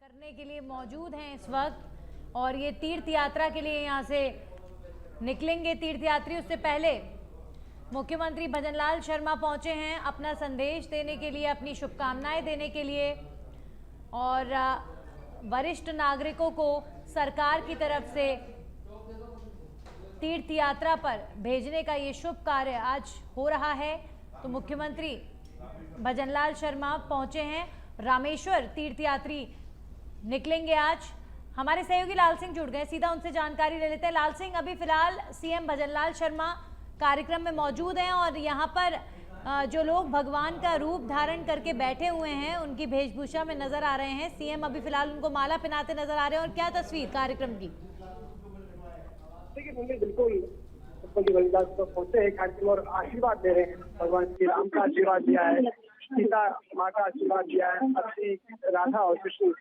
करने के लिए मौजूद हैं इस वक्त और ये तीर्थ यात्रा के लिए यहाँ से निकलेंगे तीर्थयात्री। उससे पहले मुख्यमंत्री भजनलाल शर्मा पहुंचे हैं अपना संदेश देने के लिए, अपनी शुभकामनाएं देने के लिए और वरिष्ठ नागरिकों को सरकार की तरफ से तीर्थ यात्रा पर भेजने का ये शुभ कार्य आज हो रहा है। तो मुख्यमंत्री भजनलाल शर्मा पहुंचे हैं, रामेश्वर तीर्थयात्री निकलेंगे आज। हमारे सहयोगी लाल सिंह जुड़ गए, सीधा उनसे जानकारी ले लेते हैं। लाल सिंह, अभी फिलहाल सीएम भजनलाल शर्मा कार्यक्रम में मौजूद हैं और यहाँ पर जो लोग भगवान का रूप धारण करके बैठे हुए हैं उनकी वेशभूषा में नजर आ रहे हैं। सीएम अभी फिलहाल उनको माला पहनाते नजर आ रहे हैं और क्या तस्वीर कार्यक्रम की? देखिए मम्मी, बिल्कुल पहुंचे हैं कार्यक्रम और आशीर्वाद दे रहे हैं। भगवान श्री राम का आशीर्वाद दिया है, सीता माँ का आशीर्वाद दिया है, अपनी राधा और कृष्ण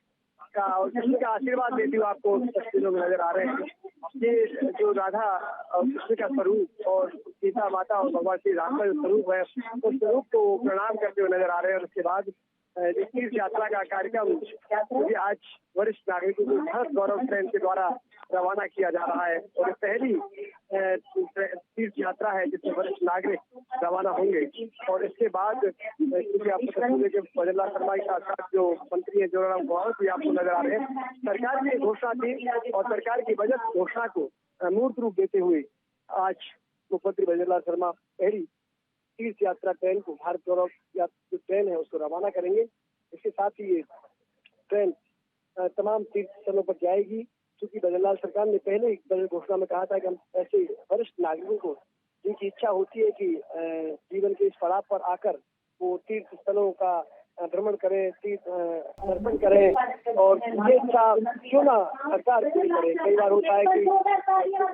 का आशीर्वाद देती हुए आपको तस्वीरों में नजर आ रहे हैं। ये जो राधा और कृष्ण का स्वरूप और सीता माता और भगवान श्री राम का जो स्वरूप है, उस स्वरूप को प्रणाम करते हुए नजर आ रहे हैं। और उसके बाद तीर्थ यात्रा का कार्यक्रम आज वरिष्ठ नागरिकों को भारत गौरव ट्रेन के द्वारा रवाना किया जा रहा है और पहली तीर्थ यात्रा है जिसमें वरिष्ठ नागरिक रवाना होंगे। और इसके बाद क्योंकि आपको भजनलाल शर्मा के साथ साथ जो मंत्री है जोराराम गौरव भी आपको नजर आ रहे हैं। सरकार की घोषणा थी और सरकार की बजट घोषणा को मूर्त रूप देते हुए आज मुख्यमंत्री भजनलाल शर्मा पहली तीर्थ यात्रा ट्रेन को, भारत गौरव जो ट्रेन है उसको रवाना करेंगे। इसके साथ ही ये ट्रेन तमाम तीर्थ स्थलों पर जाएगी, क्योंकि भजनलाल सरकार ने पहले ही बजट घोषणा में कहा था कि हम ऐसे वरिष्ठ नागरिकों को जिनकी इच्छा होती है कि जीवन के इस पड़ाव पर आकर वो तीर्थ स्थलों का भ्रमण करें, तीर्थ दर्शन करें और ये इच्छा क्यों ना सरकार पूरी करे। कई बार होता है कि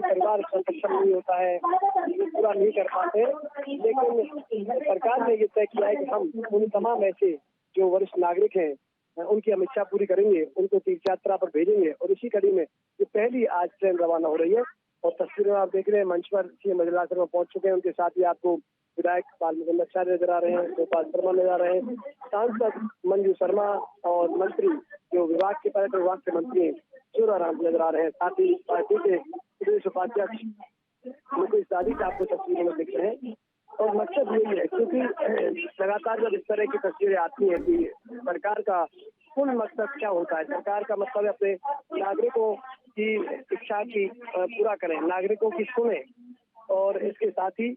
परिवार सक्षम नहीं होता है, पूरा नहीं कर पाते, लेकिन सरकार ने ये तय किया है कि हम उन तमाम ऐसे जो वरिष्ठ नागरिक हैं उनकी हम इच्छा पूरी करेंगे, उनको तीर्थ यात्रा पर भेजेंगे। और इसी कड़ी में ये पहली आज ट्रेन रवाना हो रही है और तस्वीरों में आप देख रहे हैं मंच पर सीएम भजनलाल शर्मा पहुंच चुके हैं। उनके साथ ही आपको विधायक बालमुकुंद आचार्य नजर आ रहे हैं, गोपाल शर्मा नजर आ रहे हैं, सांसद मंजू शर्मा और मंत्री जो विभाग के पर्यटन विभाग के मंत्री जोराराम नजर आ रहे हैं। साथ ही पार्टी के प्रदेश उपाध्यक्ष मुकेश दादी का आपको तस्वीरों में दिख रहे हैं। और मकसद यही है, क्योंकि लगातार जब इस तरह की तस्वीरें आती हैं कि सरकार का पूर्ण मकसद क्या होता है। सरकार का मतलब है अपने नागरिकों की इच्छा की पूरा करें, नागरिकों की सुने और इसके साथ ही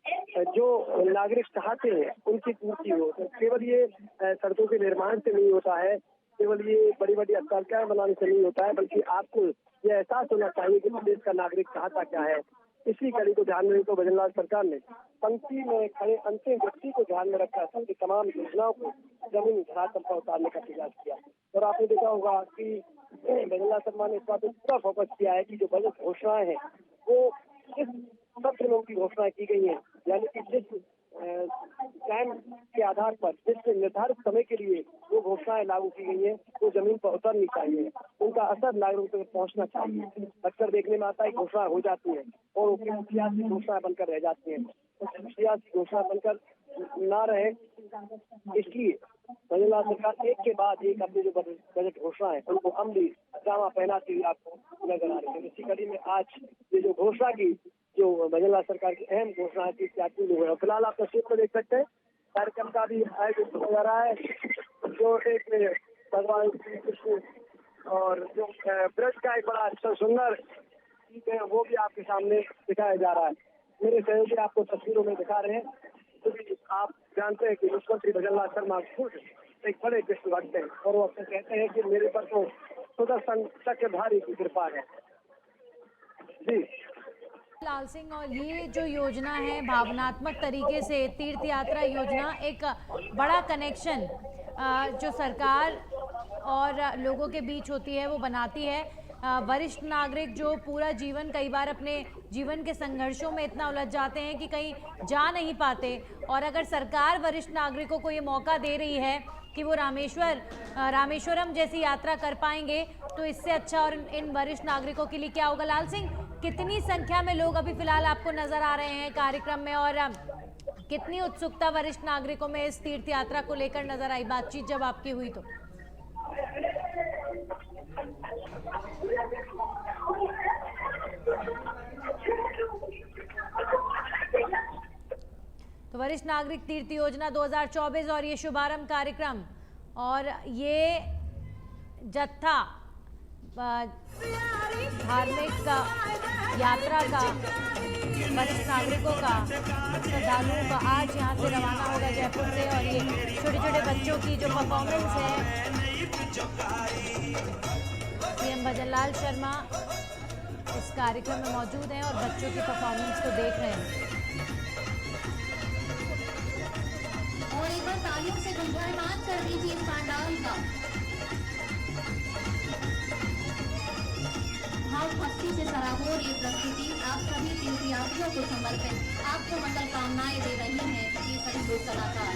जो नागरिक चाहते हैं उनकी पूर्ति हो। तो केवल ये सड़कों के निर्माण से नहीं होता है, केवल ये बड़ी बड़ी अट्टालिकाएं बनाने से नहीं होता है, बल्कि आपको ये एहसास होना चाहिए कि प्रदेश का नागरिक चाहता क्या है। इसी कड़ी को ध्यान में रखकर भजनलाल सरकार ने पंक्ति में खड़े अंतिम व्यक्ति को ध्यान में रखकर सबकी तमाम योजनाओं को जमीन धरातल पर उतारने का प्रयास किया। और आपने देखा होगा कि भजनलाल शर्मा ने इस बात पर पूरा फोकस किया है कि जो बजट घोषणाएं हैं वो इस सत्र में उनकी घोषणाएं की गई है, यानी कि जिस प्लान के आधार पर जिस निर्धारित समय के लिए वो घोषणाएं लागू की गई है वो जमीन पर उतरनी चाहिए, उनका असर नागरिकों तक पहुंचना चाहिए। अक्सर देखने में आता है घोषणा हो जाती है और वो सियासी घोषणा बनकर रह जाती है। सियासी घोषणा बनकर ना रहे, इसलिए भजनलाल सरकार एक के बाद एक अपनी जो बजट घोषणा है उनको अमली जामा पहनाती हुई आपको नजर आ रही है। इसी कड़ी में आज ये जो घोषणा की, जो भजनलाल सरकार की अहम घोषणा है तीर्थयात्री लोग है। फिलहाल आप तस्वीर में देख सकते हैं कार्यक्रम का भी आयोजन हो रहा है, जो एक भगवान श्री कृष्ण और जो ब्रज का एक बड़ा अच्छा सुंदर है वो भी आपके सामने दिखाया जा रहा है। मेरे सहयोगी आपको तस्वीरों में दिखा रहे हैं, क्योंकि आप जानते हैं कि मुख्यमंत्री भजनलाल शर्मा खुद एक बड़े कृष्ण भक्त हैं और वो अक्सर कहते हैं कि मेरे पर तो सुदर्शन चक्रधारी की कृपा है। जी लाल सिंह, और ये जो योजना है भावनात्मक तरीके से तीर्थ यात्रा योजना एक बड़ा कनेक्शन जो सरकार और लोगों के बीच होती है वो बनाती है। वरिष्ठ नागरिक जो पूरा जीवन कई बार अपने जीवन के संघर्षों में इतना उलझ जाते हैं कि कहीं जा नहीं पाते, और अगर सरकार वरिष्ठ नागरिकों को ये मौका दे रही है कि वो रामेश्वरम जैसी यात्रा कर पाएंगे, तो इससे अच्छा और इन वरिष्ठ नागरिकों के लिए क्या होगा? लाल सिंह, कितनी संख्या में लोग अभी फिलहाल आपको नजर आ रहे हैं कार्यक्रम में और कितनी उत्सुकता वरिष्ठ नागरिकों में इस तीर्थ यात्रा को लेकर नजर आई, बातचीत जब आपकी हुई तो? तो वरिष्ठ नागरिक तीर्थ योजना 2024 और ये शुभारंभ कार्यक्रम और ये जत्था धार्मिक यात्रा का वरिष्ठ नागरिकों का श्रद्धालुओं का आज यहाँ से रवाना होगा जयपुर से। और ये छोटे छोटे बच्चों की जो परफॉर्मेंस है, सीएम भजनलाल शर्मा इस कार्यक्रम में मौजूद हैं और बच्चों की परफॉर्मेंस को देख रहे हैं। और एक बार तालियों से गुंजायमान कर दीजिए इस पंडाल का। भाव भक्ति से सराबोर ये प्रस्तुति आप सभी तीर्थयात्रियों को समर्पित आपको मंगल कामनाएं दे रही हैं ये सभी लोक कलाकार।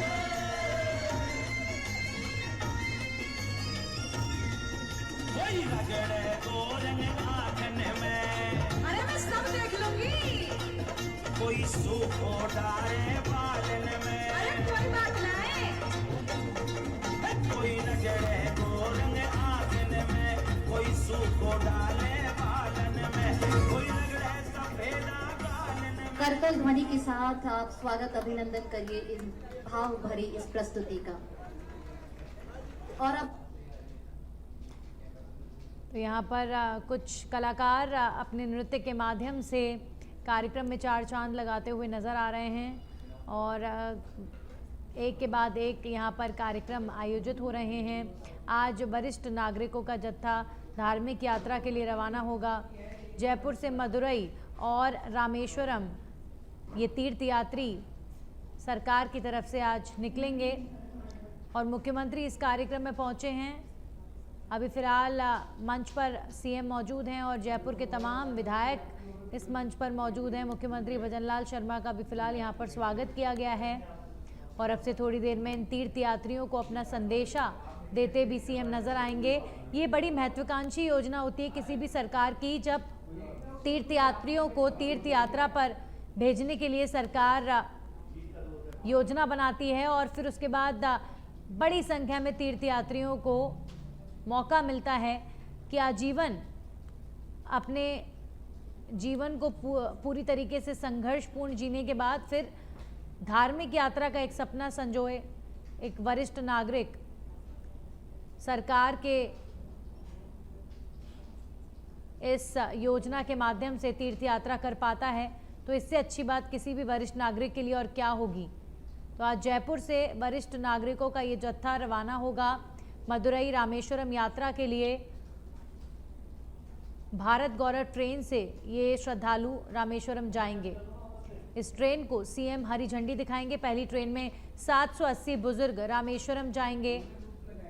अरे मैं सब देख लूंगी। कोई सूखो डाले बालन में, अरे कोई बात नहीं। कोई रगड़े गोरंग आंगन में, कोई सूखो डाले बालन में, कोई रगड़े सफेदा बालन में। करतल ध्वनि के साथ आप स्वागत अभिनंदन करिए इस भाव भरी इस प्रस्तुति का। और अब तो यहाँ पर कुछ कलाकार अपने नृत्य के माध्यम से कार्यक्रम में चार चांद लगाते हुए नज़र आ रहे हैं और एक के बाद एक यहाँ पर कार्यक्रम आयोजित हो रहे हैं। आज वरिष्ठ नागरिकों का जत्था धार्मिक यात्रा के लिए रवाना होगा। जयपुर से मदुरई और रामेश्वरम ये तीर्थ यात्री सरकार की तरफ से आज निकलेंगे और मुख्यमंत्री इस कार्यक्रम में पहुँचे हैं। अभी फ़िलहाल मंच पर सीएम मौजूद हैं और जयपुर के तमाम विधायक इस मंच पर मौजूद हैं। मुख्यमंत्री भजनलाल शर्मा का भी फ़िलहाल यहाँ पर स्वागत किया गया है और अब से थोड़ी देर में इन तीर्थ यात्रियों को अपना संदेशा देते भी सीएम नज़र आएंगे। ये बड़ी महत्वाकांक्षी योजना होती है किसी भी सरकार की, जब तीर्थ यात्रियों को तीर्थ यात्रा पर भेजने के लिए सरकार योजना बनाती है और फिर उसके बाद बड़ी संख्या में तीर्थ यात्रियों को मौका मिलता है कि आजीवन अपने जीवन को पूरी तरीके से संघर्षपूर्ण जीने के बाद फिर धार्मिक यात्रा का एक सपना संजोए एक वरिष्ठ नागरिक सरकार के इस योजना के माध्यम से तीर्थ यात्रा कर पाता है, तो इससे अच्छी बात किसी भी वरिष्ठ नागरिक के लिए और क्या होगी। तो आज जयपुर से वरिष्ठ नागरिकों का ये जत्था रवाना होगा मदुरई रामेश्वरम यात्रा के लिए। भारत गौरव ट्रेन से ये श्रद्धालु रामेश्वरम जाएंगे। इस ट्रेन को सीएम हरी झंडी दिखाएंगे। पहली ट्रेन में 780 बुजुर्ग रामेश्वरम जाएंगे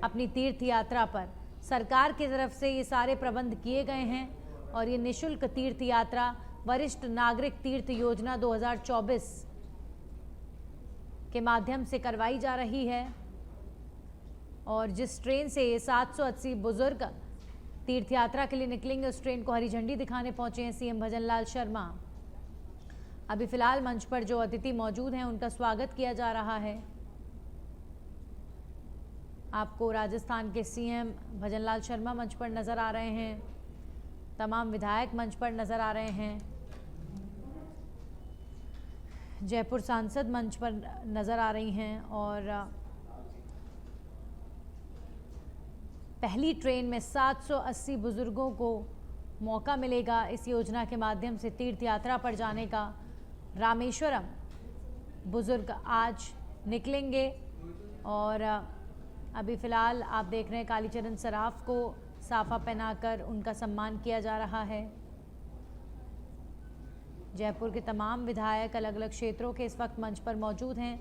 अपनी तीर्थ यात्रा पर। सरकार की तरफ से ये सारे प्रबंध किए गए हैं और ये निःशुल्क तीर्थ यात्रा वरिष्ठ नागरिक तीर्थ योजना 2024 के माध्यम से करवाई जा रही है। और जिस ट्रेन से ये 780 बुजुर्ग तीर्थ यात्रा के लिए निकलेंगे उस ट्रेन को हरी झंडी दिखाने पहुंचे हैं सीएम भजनलाल शर्मा। अभी फिलहाल मंच पर जो अतिथि मौजूद हैं उनका स्वागत किया जा रहा है। आपको राजस्थान के सीएम भजनलाल शर्मा मंच पर नजर आ रहे हैं, तमाम विधायक मंच पर नजर आ रहे हैं, जयपुर सांसद मंच पर नजर आ रही हैं और पहली ट्रेन में 780 बुजुर्गों को मौका मिलेगा इस योजना के माध्यम से तीर्थ यात्रा पर जाने का। रामेश्वरम बुजुर्ग आज निकलेंगे और अभी फ़िलहाल आप देख रहे हैं कालीचरण सराफ को साफा पहनाकर उनका सम्मान किया जा रहा है। जयपुर के तमाम विधायक अलग अलग क्षेत्रों के इस वक्त मंच पर मौजूद हैं।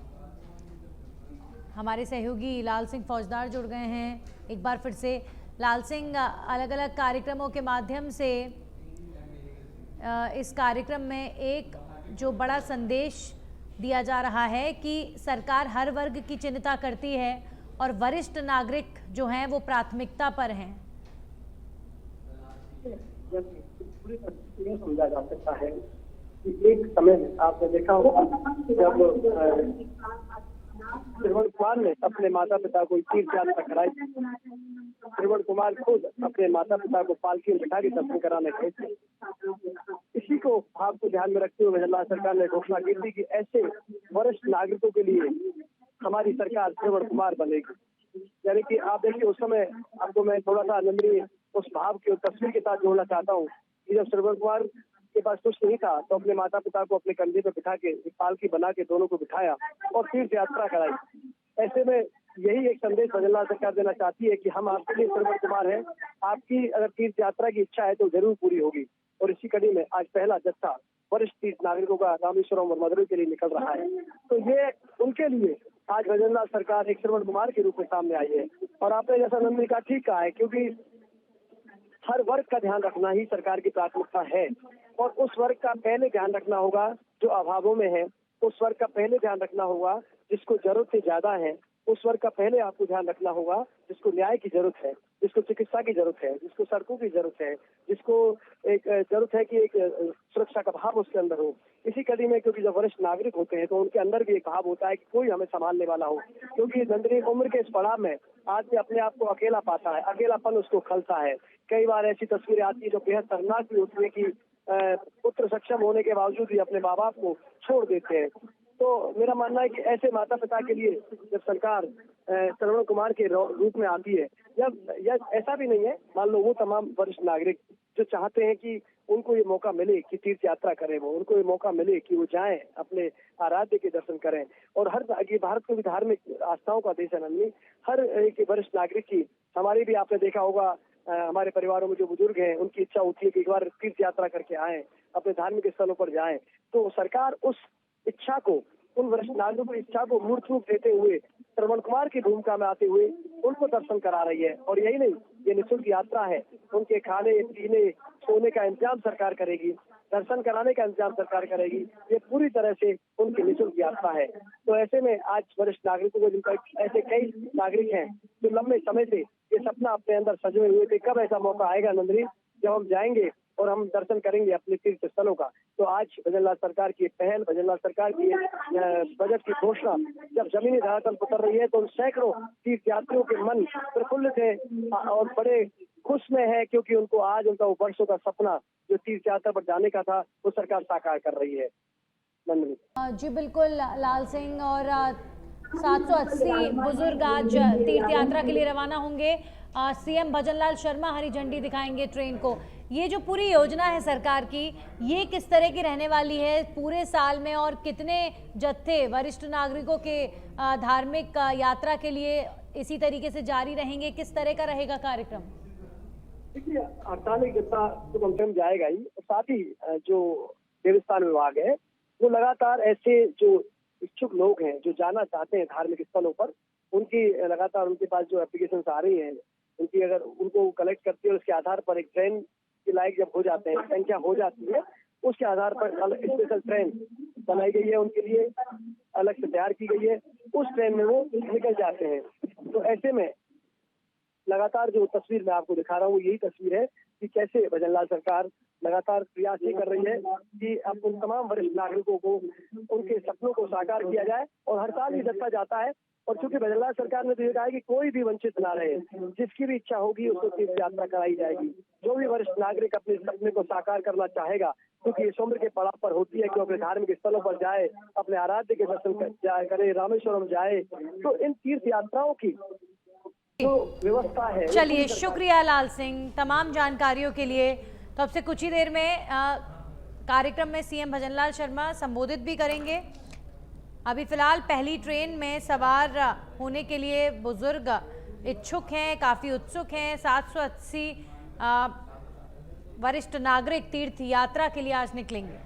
हमारे सहयोगी लाल सिंह फौजदार जुड़ गए हैं। एक बार फिर से लाल सिंह, अलग अलग कार्यक्रमों के माध्यम से इस कार्यक्रम में एक जो बड़ा संदेश दिया जा रहा है कि सरकार हर वर्ग की चिंता करती है और वरिष्ठ नागरिक जो हैं वो प्राथमिकता पर हैं। पूरी परिस्थिति में समझा जा सकता है कि एक समय में आपने देखा होगा जब श्रवण कुमार ने अपने माता पिता को तीर्थ यात्रा कराई। श्रवण कुमार खुद अपने माता पिता को पालकी में बिठा के दर्शन कराने गए थे। इसी को भाव को ध्यान में रखते हुए राज्य सरकार ने घोषणा की थी कि ऐसे वरिष्ठ नागरिकों के लिए हमारी सरकार श्रवण कुमार बनेगी। यानी कि आप देखिए, उस समय आपको मैं थोड़ा सा नंदनीय उस भाव की तस्वीर के साथ जोड़ना चाहता हूँ कि जब श्रवण कुमार के पास कुछ नहीं था तो अपने माता पिता को अपने कंधे पर बिठा के एक पालकी बना के दोनों को बिठाया और तीर्थ यात्रा कराई। ऐसे में यही एक संदेश भजनलाल सरकार देना चाहती है कि हम आपके लिए श्रवण कुमार हैं, आपकी अगर तीर्थ यात्रा की इच्छा है तो जरूर पूरी होगी। और इसी कड़ी में आज पहला जत्था वरिष्ठ तीर्थ नागरिकों का रामेश्वरम और मदुरई के लिए निकल रहा है। तो ये उनके लिए आज भजनलाल सरकार एक श्रवण कुमार के रूप में सामने आई है। और आपने जैसा नंदनी का ठीक कहा है, क्योंकि हर वर्ग का ध्यान रखना ही सरकार की प्राथमिकता है और उस वर्ग का पहले ध्यान रखना होगा जो अभावों में है, उस वर्ग का पहले ध्यान रखना होगा जिसको जरूरत से ज्यादा है, उस वर्ग का पहले आपको ध्यान रखना होगा जिसको न्याय की जरूरत है, जिसको चिकित्सा की जरूरत है, जिसको सड़कों की जरूरत है, जिसको एक जरूरत है कि एक सुरक्षा का भाव उसके अंदर हो। इसी कड़ी में क्योंकि जब वरिष्ठ नागरिक होते हैं तो उनके अंदर भी एक भाव होता है कि कोई हमें संभालने वाला हो, क्योंकि नंदनी उम्र के इस पड़ाव में आदमी अपने आप को अकेला पाता है, अकेलापन उसको खलता है। कई बार ऐसी तस्वीरें आती है जो बेहद दर्दनाक भी होती है कि पुत्र सक्षम होने के बावजूद भी अपने माँ बाप को छोड़ देते हैं। तो मेरा मानना है कि ऐसे माता पिता के लिए जब सरकार श्रवण कुमार के रूप में आती है, या ऐसा भी नहीं है, मान लो वो तमाम वरिष्ठ नागरिक जो चाहते हैं कि उनको ये मौका मिले कि तीर्थ यात्रा करें, वो उनको ये मौका मिले कि वो जाएं अपने आराध्य के दर्शन करें। और हर ये भारत में भी धार्मिक आस्थाओं का देश है नंदनी, हर एक वरिष्ठ नागरिक की, हमारी भी आपने देखा होगा हमारे परिवारों में जो बुजुर्ग हैं उनकी इच्छा होती है कि एक बार तीर्थ यात्रा करके आएं, अपने धार्मिक स्थलों पर जाएं। तो सरकार उस इच्छा को, उन वरिष्ठ नागरिकों की इच्छा को मूर्त रूप देते हुए श्रवण कुमार की भूमिका में आते हुए उनको दर्शन करा रही है। और यही नहीं, ये निःशुल्क यात्रा है, उनके खाने पीने सोने का इंतजाम सरकार करेगी, दर्शन कराने का इंतजाम सरकार करेगी। ये पूरी तरह से उनकी निःशुल्क यात्रा है। तो ऐसे में आज वरिष्ठ नागरिकों को, जिनका ऐसे कई नागरिक हैं जो लंबे समय से ये सपना अपने अंदर सजोए हुए थे, कब ऐसा मौका आएगा नंदनी जब हम जाएंगे और हम दर्शन करेंगे अपने तीर्थ स्थलों का। तो आज भजनलाल सरकार की पहल, भजनलाल सरकार की बजट की घोषणा जब जमीनी धरातल पर उतर रही है तो उन सैकड़ों तीर्थ यात्रियों के मन प्रफुल्लित है और बड़े खुश में है, क्योंकि उनको आज उनका वो वर्षों का सपना जो तीर्थ यात्रा पर जाने का था वो सरकार साकार कर रही है। नंदनी जी बिल्कुल लाल सिंह, और 780 बुजुर्ग आज तीर्थ यात्रा के लिए रवाना होंगे। सीएम भजनलाल शर्मा हरी झंडी दिखाएंगे ट्रेन को। ये जो पूरी योजना है सरकार की, ये किस तरह की रहने वाली है पूरे साल में, और कितने जत्थे वरिष्ठ नागरिकों के धार्मिक यात्रा के लिए इसी तरीके से जारी रहेंगे? किस तरह का रहेगा कार्यक्रम? देखिए, 48 जत्था तो कम से कम जाएगा ही। साथ ही जो देवस्थान विभाग है वो लगातार ऐसे जो इच्छुक लोग हैं जो जाना चाहते हैं धार्मिक स्थलों पर, उनकी लगातार उनके पास जो एप्लीकेशन आ रही हैं, उनकी अगर उनको कलेक्ट करती है, उसके आधार पर एक ट्रेन के लायक जब हो जाते हैं, संख्या हो जाती है, उसके आधार पर स्पेशल ट्रेन बनाई गई है, उनके लिए अलग से तैयार की गई है, उस ट्रेन में वो निकल जाते हैं। तो ऐसे में लगातार जो तस्वीर मैं आपको दिखा रहा हूँ यही तस्वीर है कि कैसे भजनलाल सरकार लगातार प्रयास ये कर रही है कि अब उन तमाम वरिष्ठ नागरिकों को उनके सपनों को साकार किया जाए। और हर साल ये जत्था जाता है, और चूंकि भजनलाल सरकार ने तो ये कहा है कि कोई भी वंचित ना रहे, जिसकी भी इच्छा होगी उसको तीर्थ यात्रा कराई जाएगी। जो भी वरिष्ठ नागरिक अपने सपने को साकार करना चाहेगा, क्योंकि इस उम्र के पड़ाव पर होती है कि अपने धार्मिक स्थलों पर जाए, अपने आराध्य के दर्शन करे, रामेश्वरम जाए, तो इन तीर्थ यात्राओं की जो व्यवस्था है। चलिए, शुक्रिया लाल सिंह तमाम जानकारियों के लिए। तो अब से कुछ ही देर में कार्यक्रम में सीएम भजनलाल शर्मा संबोधित भी करेंगे। अभी फिलहाल पहली ट्रेन में सवार होने के लिए बुजुर्ग इच्छुक हैं, काफ़ी उत्सुक हैं। 780 वरिष्ठ नागरिक तीर्थ यात्रा के लिए आज निकलेंगे।